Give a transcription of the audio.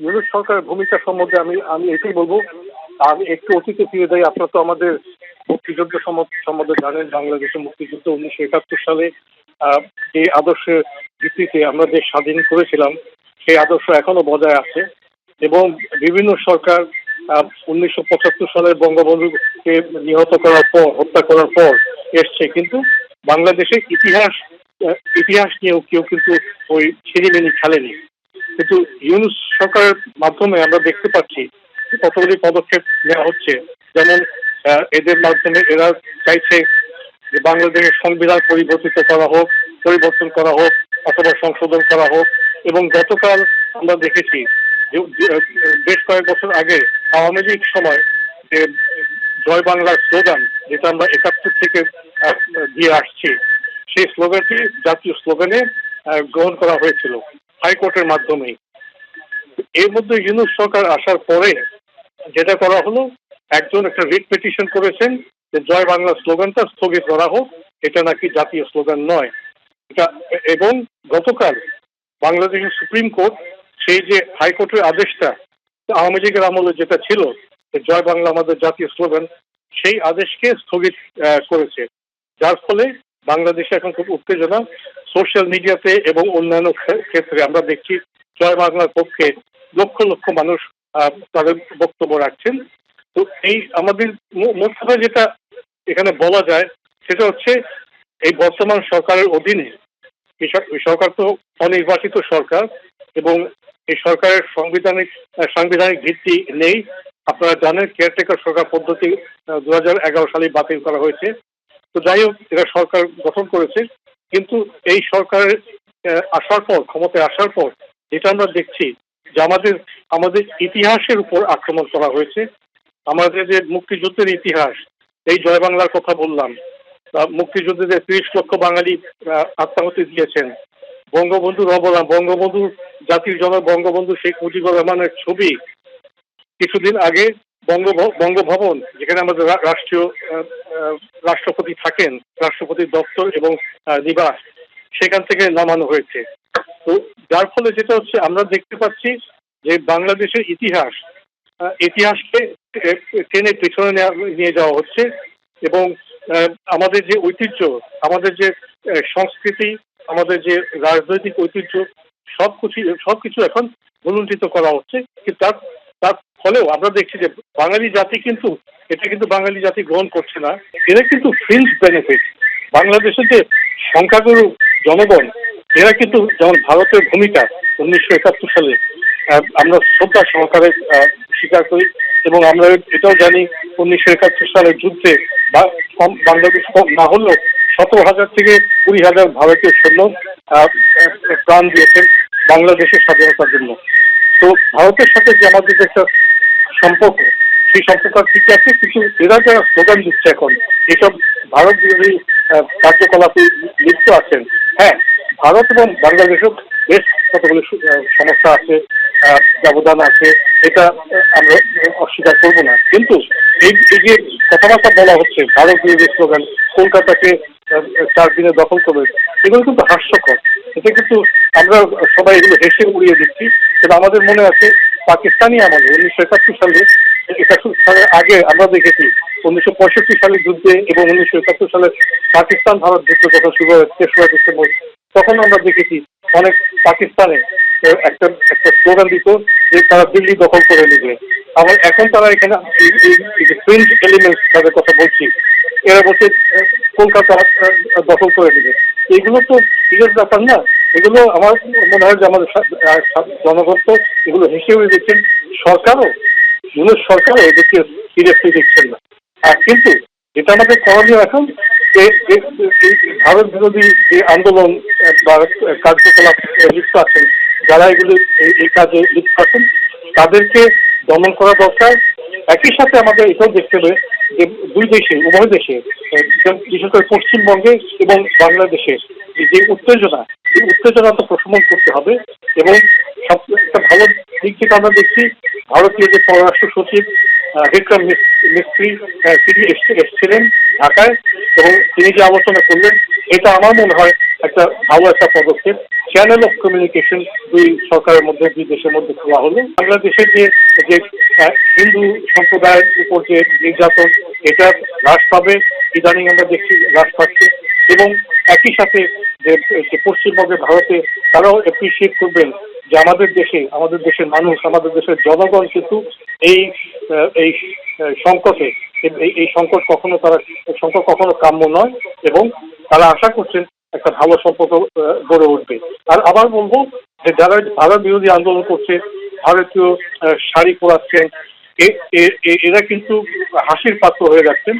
ইউনূস সরকারের ভূমিকা সম্বন্ধে আমি আমি এটাই বলবো। আমি একটু অতীতে ফিরে যাই। আপনারা তো আমাদের মুক্তিযুদ্ধ সম্বন্ধে জানেন। বাংলাদেশের মুক্তিযুদ্ধ 1971 সালে যে আদর্শের ভিত্তিতে আমরা দেশ স্বাধীন করেছিলাম, সেই আদর্শ এখনো বজায় আছে এবং বিভিন্ন সরকার 1975 সালে বঙ্গবন্ধুকে নিহত করার পর, হত্যা করার পর এসছে, কিন্তু বাংলাদেশের ইতিহাস নিয়েও কেউ কিন্তু ওই ছিনিমিনি খেলেনি। কিন্তু ইউনূস সরকারের মাধ্যমে আমরা দেখতে পাচ্ছি কতগুলি পদক্ষেপ নেওয়া হচ্ছে। যেমন এদের মাধ্যমে এরা চাইছে যে বাংলাদেশের সংবিধান পরিবর্তন করা হোক অথবা সংশোধন করা হোক। এবং গতকাল আমরা দেখেছি যে বেশ কয়েক বছর আগে আওয়ামী লীগ সময় যে জয় বাংলার স্লোগান, যেটা আমরা 71 থেকে দিয়ে আসছি, সেই স্লোগানটি জাতীয় স্লোগানে গ্রহণ করা হয়েছিল হাইকোর্টের মাধ্যমেই। এর মধ্যে ইউনূস সরকার আসার পরে যেটা করা হলো, একজন একটা রিট পিটিশন করেছেন যে জয় বাংলা স্লোগানটা স্থগিত করা হোক, এটা নাকি জাতীয় স্লোগান নয়। এটা এবং গতকাল বাংলাদেশের সুপ্রিম কোর্ট সেই যে হাইকোর্টের আদেশটা আওয়ামী লীগের আমলে যেটা ছিল জয় বাংলা আমাদের জাতীয় স্লোগান, সেই আদেশকে স্থগিত করেছে। যার ফলে বাংলাদেশে এখন খুব উত্তেজনা সোশ্যাল মিডিয়াতে এবং অন্যান্য ক্ষেত্রে আমরা দেখছি জয় বাংলার পক্ষে লক্ষ লক্ষ মানুষ তাদের বক্তব্য রাখছেন। তো এই আমাদের মোট কথা যেটা এখানে বলা যায় সেটা হচ্ছে এই বর্তমান সরকারের অধীনে, এই সরকার তো অনির্বাচিত সরকার এবং এই সরকারের সাংবিধানিক ভিত্তি নেই। আপনারা জানেন কেয়ারটেকার সরকার পদ্ধতি 2011 সালে বাতিল করা হয়েছে। তো যাই হোক, এরা সরকার গঠন করেছে, কিন্তু এই সরকারের আসার পর, ক্ষমতায় আসার পর যেটা আমরা দেখছি যে আমাদের ইতিহাসের উপর আক্রমণ করা হয়েছে। আমাদের যে মুক্তিযুদ্ধের ইতিহাস, এই জয় বাংলার কথা বললাম, মুক্তিযুদ্ধে যে 30 লক্ষ বাঙালি আত্মাহুতি দিয়েছেন, বঙ্গবন্ধুর অবদান, বঙ্গবন্ধুর জাতির জনক বঙ্গবন্ধু শেখ মুজিবুর রহমানের ছবি কিছুদিন আগে বঙ্গভবন, যেখানে আমাদের রাষ্ট্রপতি থাকেন, রাষ্ট্রপতির দপ্তর এবং নিবাস, সেখান থেকে নামানো হয়েছে। তো যার ফলে যেটা হচ্ছে আমরা দেখতে পাচ্ছি যে বাংলাদেশের ইতিহাসকে টেনে পেছনে নিয়ে যাওয়া হচ্ছে এবং আমাদের যে ঐতিহ্য, আমাদের যে সংস্কৃতি, আমাদের যে রাজনৈতিক ঐতিহ্য, সবকিছু এখন ভুলুণ্ঠিত করা হচ্ছে। কিন্তু তার ফলেও আমরা দেখছি যে বাঙালি জাতি কিন্তু বাঙালি জাতি গ্রহণ করছে না। এরা কিন্তু ফ্রিঞ্জ বেনিফিট, বাংলাদেশের যে সংখ্যাগুরু জনগণ, এরা কিন্তু যেমন ভারতের ভূমিকা 1971 সালে আমরা শ্রদ্ধা সহকারে স্বীকার করি এবং আমরা এটাও জানি 1971 সালের যুদ্ধে বাংলাদেশ না হলেও 17,000 থেকে 20,000 ভারতীয় সৈন্য প্রাণ দিয়েছেন বাংলাদেশের স্বাধীনতার জন্য। তো ভারতের সাথে যে আমাদের একটা সম্পর্ক, সেই সম্পর্ক ঠিক আছে, কিন্তু এরা যারা স্লোগান দিচ্ছে এখন, এসব ভারত বিরোধী কার্যকলাপে লিপ্ত আছেন। হ্যাঁ, ভারত এবং বাংলাদেশের বেশ কতগুলো সমস্যা আছে, ব্যবধান আছে, এটা আমরা অস্বীকার করবো না। কিন্তু এই যে কথাবার্তা বলা হচ্ছে ভারত বিরোধী স্লোগান, কলকাতাকে 4 দিনে দখল করবে, এগুলো কিন্তু হাস্যকর। এটা কিন্তু আমরা সবাই এগুলো হেসে উড়িয়ে দিচ্ছি। কিন্তু আমাদের মনে আছে পাকিস্তানি আমলে 1971 সালের আগে আমরা দেখেছি 1965 সালের যুদ্ধে এবং 1971 সালে পাকিস্তান ভারত যুদ্ধ যখন শুরু হয় 3রা ডিসেম্বর, তখন আমরা দেখেছি অনেক পাকিস্তানে একটা স্লোগান দিত যে তারা দিল্লি দখল করে নেবে। আবার এখন তারা এখানে ফ্রিঞ্জ এলিমেন্টস তাদের কথা বলছি, এরা বলছে কলকাতা দখল করে নেবে। এগুলো তো সিরিয়াস ব্যাপার না। এগুলো আমার মনে হয় যে আমাদের জনগণ তো এগুলো হেসে উড়ে দেখছেন, সরকারও এদেরকে সিরিয়াসলি দেখছেন না। কিন্তু যেটা আমাদের করণীয় এখন, ভারত বিরোধী যে আন্দোলন বা কার্যকলাপ লিপ্ত আছেন, যারা এগুলো এই কাজে লিপ্ত আছেন, তাদেরকে দমন করা দরকার। একই সাথে আমাদের এটাও দেখতে হবে যে উভয় দেশে, বিশেষ করে পশ্চিমবঙ্গে এবং বাংলাদেশে যে উত্তেজনা, এই উত্তেজনা তো প্রশমন করতে হবে। এবং একটা ভালো দিক যেটা আমরা দেখছি, ভারতীয় যে পররাষ্ট্র সচিব বিক্রম মিস্ত্রি, তিনি এসেছিলেন ঢাকায় এবং তিনি যে আলোচনা করলেন, এটা আমার মনে হয় একটা ভালো একটা পদক্ষেপ। চ্যানেল অফ কমিউনিকেশন দুই সরকারের মধ্যে, দুই দেশের মধ্যে খোলা হলো। বাংলাদেশের যে যে হিন্দু সম্প্রদায়ের উপর যে নির্যাতন, এটা হ্রাস পাবে, ইদানিং আমরা দেখছি হ্রাস পাচ্ছে। এবং একই সাথে যে পশ্চিমবঙ্গে, ভারতে তারাও অ্যাপ্রিসিয়েট করবেন যে আমাদের দেশের মানুষ, আমাদের দেশের জনগণ কিন্তু এই এই সংকটে, এই সংকট কখনো কাম্য নয়, এবং তারা আশা করছেন একটা ভালো সম্পর্ক গড়ে উঠবে। আর আবার বলবো যে যারা ভারত বিরোধী আন্দোলন করছে, ভারতীয় শাড়ি পরাচ্ছেন, এরা কিন্তু হাসির পাত্র হয়ে যাচ্ছেন।